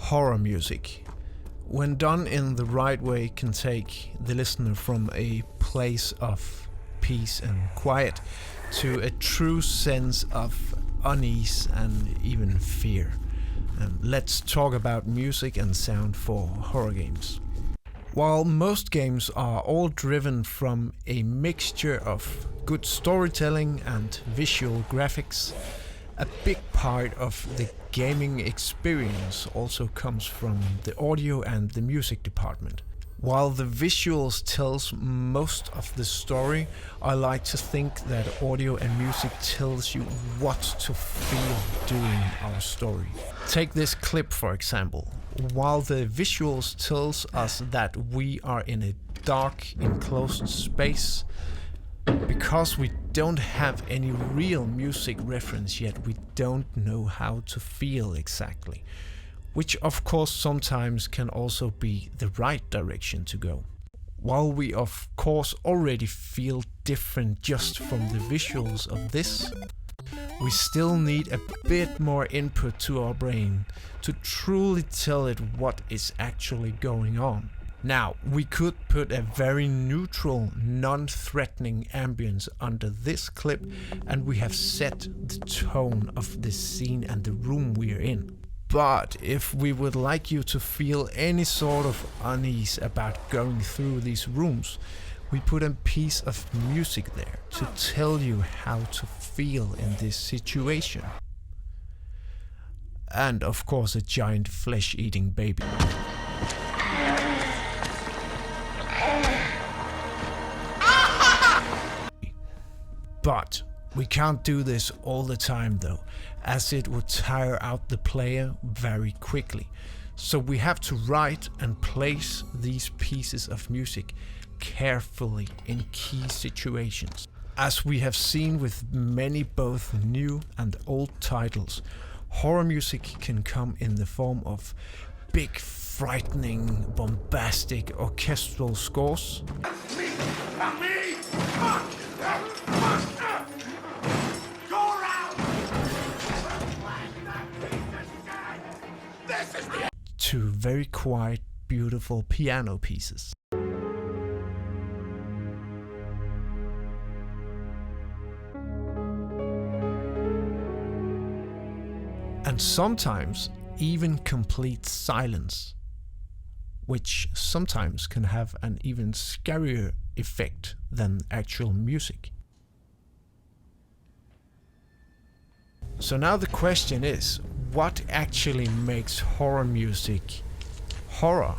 Horror music, when done in the right way, can take the listener from a place of peace and quiet to a true sense of unease and even fear. Let's talk about music and sound for horror games. While most games are all driven from a mixture of good storytelling and visual graphics, a big part of the gaming experience also comes from the audio and the music department. While the visuals tells most of the story, I like to think that audio and music tells you what to feel during our story. Take this clip for example. While the visuals tells us that we are in a dark, enclosed space, because we don't have any real music reference yet, we don't know how to feel exactly. Which of course sometimes can also be the right direction to go. While we of course already feel different just from the visuals of this, we still need a bit more input to our brain to truly tell it what is actually going on. Now, we could put a very neutral, non-threatening ambience under this clip and we have set the tone of the scene and the room we're in. But if we would like you to feel any sort of unease about going through these rooms, we put a piece of music there to tell you how to feel in this situation. And of course a giant flesh-eating baby. But we can't do this all the time though, as it would tire out the player very quickly. So we have to write and place these pieces of music carefully in key situations. As we have seen with many both new and old titles, horror music can come in the form of big, frightening, bombastic orchestral scores. To very quiet, beautiful piano pieces. And sometimes even complete silence, which sometimes can have an even scarier effect than actual music. So now the question is, what actually makes horror music horror?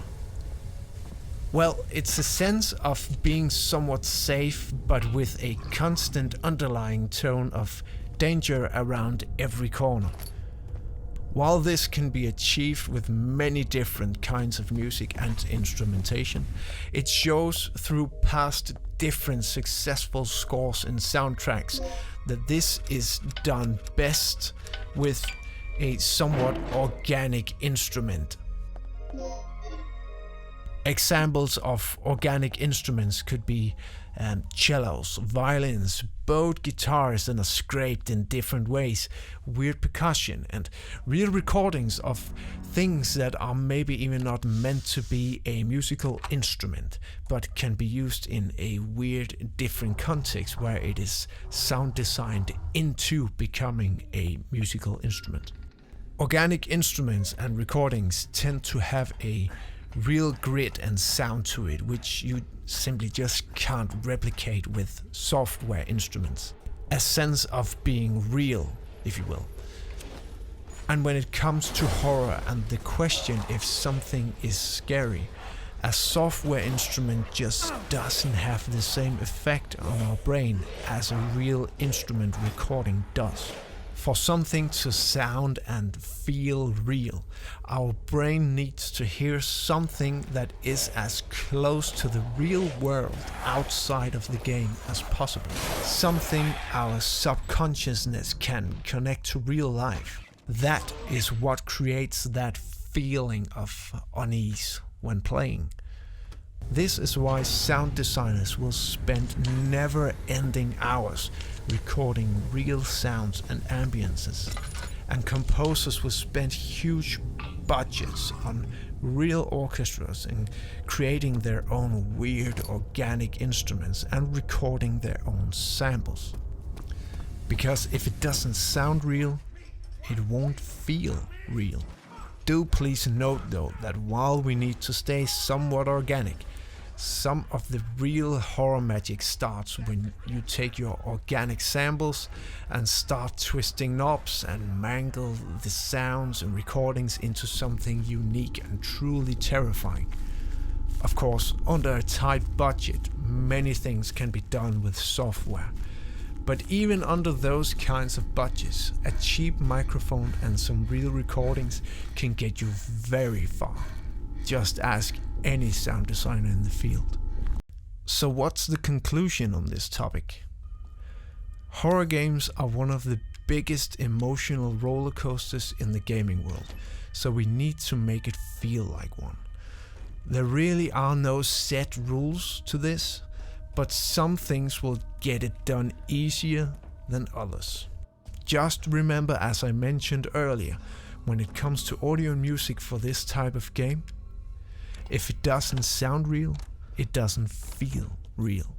Well, it's a sense of being somewhat safe, but with a constant underlying tone of danger around every corner. While this can be achieved with many different kinds of music and instrumentation, it shows through past different successful scores and soundtracks that this is done best with a somewhat organic instrument. Examples of organic instruments could be cellos, violins, bowed guitars that are scraped in different ways, weird percussion, and real recordings of things that are maybe even not meant to be a musical instrument, but can be used in a weird different context where it is sound designed into becoming a musical instrument. Organic instruments and recordings tend to have a real grit and sound to it, which you simply just can't replicate with software instruments. A sense of being real, if you will. And when it comes to horror and the question if something is scary, a software instrument just doesn't have the same effect on our brain as a real instrument recording does. For something to sound and feel real, our brain needs to hear something that is as close to the real world outside of the game as possible. Something our subconsciousness can connect to real life. That is what creates that feeling of unease when playing. This is why sound designers will spend never-ending hours recording real sounds and ambiences, and composers will spend huge budgets on real orchestras and creating their own weird organic instruments and recording their own samples. Because if it doesn't sound real, it won't feel real. Do please note though that while we need to stay somewhat organic, some of the real horror magic starts when you take your organic samples and start twisting knobs and mangle the sounds and recordings into something unique and truly terrifying. Of course, under a tight budget, many things can be done with software. But even under those kinds of budgets, a cheap microphone and some real recordings can get you very far. Just ask any sound designer in the field. So what's the conclusion on this topic? Horror games are one of the biggest emotional roller coasters in the gaming world, so we need to make it feel like one. There really are no set rules to this, but some things will get it done easier than others. Just remember, as I mentioned earlier, when it comes to audio and music for this type of game, if it doesn't sound real, it doesn't feel real.